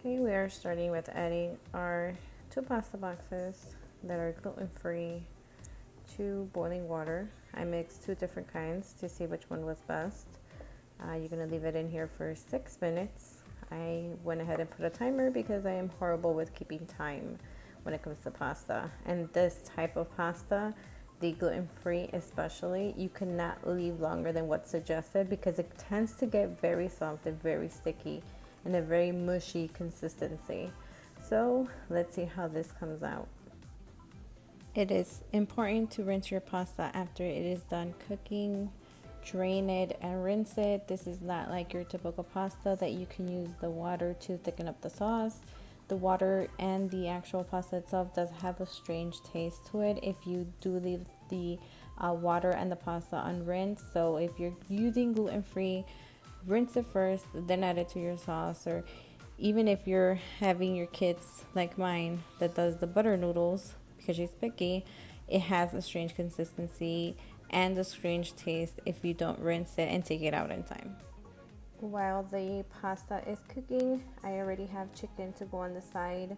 Okay, we are starting with adding our 2 pasta boxes that are gluten-free to boiling water. I mixed 2 different kinds to see which one was best. You're gonna leave it in here for 6 minutes. I went ahead and put a timer because I am horrible with keeping time when it comes to pasta. And this type of pasta, the gluten-free especially, you cannot leave longer than what's suggested because it tends to get very soft and very sticky and a very mushy consistency. So let's see how this comes out. It is important to rinse your pasta after it is done cooking. Drain it and rinse it. This is not like your typical pasta that you can use the water to thicken up the sauce. The water and the actual pasta itself does have a strange taste to it if you do leave the water and the pasta unrinsed. So if you're using gluten-free, rinse it first, then add it to your sauce. Or even if you're having your kids like mine that does the butter noodles because she's picky, it has a strange consistency and a strange taste if you don't rinse it and take it out in time. While the pasta is cooking, I already have chicken to go on the side.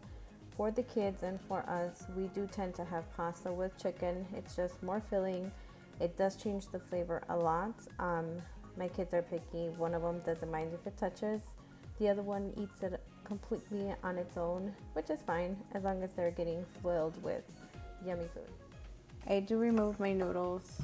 For the kids and for us, we do tend to have pasta with chicken. It's just more filling. It does change the flavor a lot. My kids are picky. One of them doesn't mind if it touches. The other one eats it completely on its own, which is fine as long as they're getting filled with yummy food. I do remove my noodles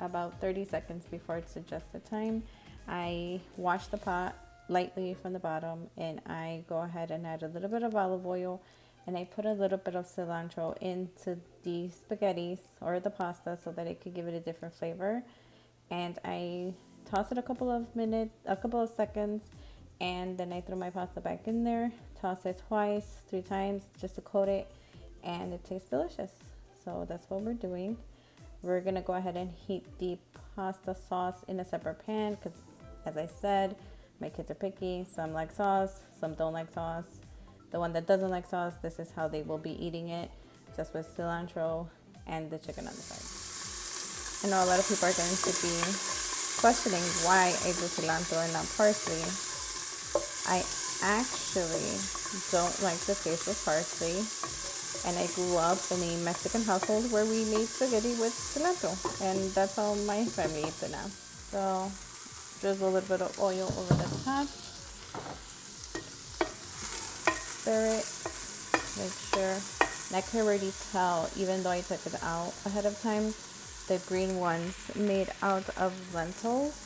about 30 seconds before it's suggested time. I wash the pot lightly from the bottom and I go ahead and add a little bit of olive oil and I put a little bit of cilantro into the spaghettis or the pasta so that it could give it a different flavor. And I toss it a couple of seconds, and then I throw my pasta back in there, toss it twice, 3 times just to coat it, and it tastes delicious. So that's what we're doing. We're gonna go ahead and heat the pasta sauce in a separate pan because, as I said, my kids are picky. Some like sauce, some don't like sauce. The one that doesn't like sauce, this is how they will be eating it, just with cilantro and the chicken on the side. I know a lot of people are going to be questioning why I do cilantro and not parsley. I actually don't like the taste of parsley, and I grew up in a Mexican household where we made spaghetti with cilantro, and that's how my family eats it now. So drizzle a little bit of oil over the top, stir it, make sure. And I can already tell, even though I took it out ahead of time, the green ones made out of lentils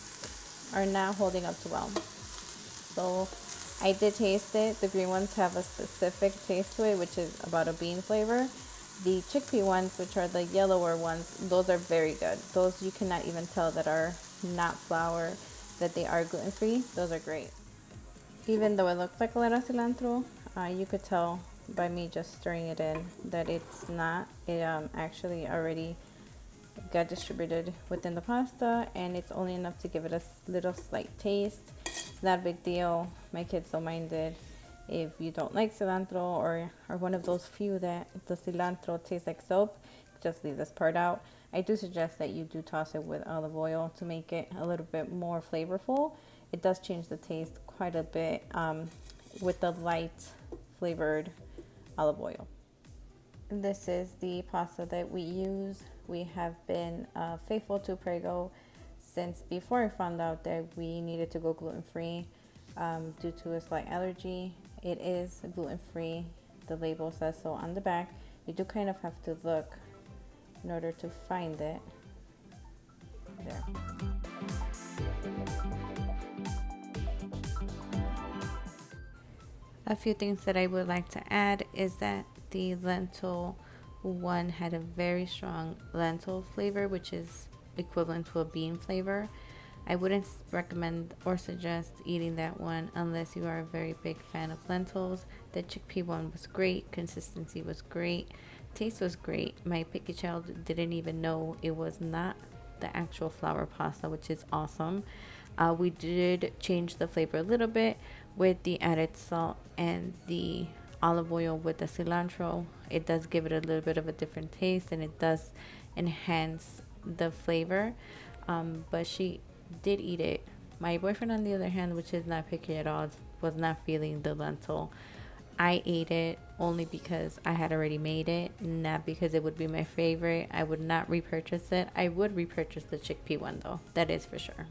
are now holding up too well. So I did taste it. The green ones have a specific taste to it, which is about a bean flavor. The chickpea ones, which are the yellower ones, those are very good. Those you cannot even tell that are not flour, that they are gluten-free. Those are great. Even though it looks like a lot of cilantro, you could tell by me just stirring it in that it's not. It actually already got distributed within the pasta, and it's only enough to give it a little slight taste. It's not a big deal. My kids don't mind it. If you don't like cilantro or are one of those few that the cilantro tastes like soap, just leave this part out. I do suggest that you do toss it with olive oil to make it a little bit more flavorful. It does change the taste quite a bit with the light flavored olive oil. This is the pasta that we use. We have been faithful to Prego since before I found out that we needed to go gluten-free due to a slight allergy. It is gluten-free. The label says so on the back. You do kind of have to look in order to find it. There. A few things that I would like to add is that the lentil one had a very strong lentil flavor, which is equivalent to a bean flavor. I wouldn't recommend or suggest eating that one unless you are a very big fan of lentils. The chickpea one was great, consistency was great, taste was great. My picky child didn't even know it was not the actual flour pasta, which is awesome. We did change the flavor a little bit with the added salt and the olive oil with the cilantro. It does give it a little bit of a different taste, and it does enhance the flavor. But she did eat it. My boyfriend, on the other hand, which is not picky at all, was not feeling the lentil I ate it only because I had already made it, not because it would be my favorite. I would not repurchase it. I would repurchase the chickpea one though, that is for sure.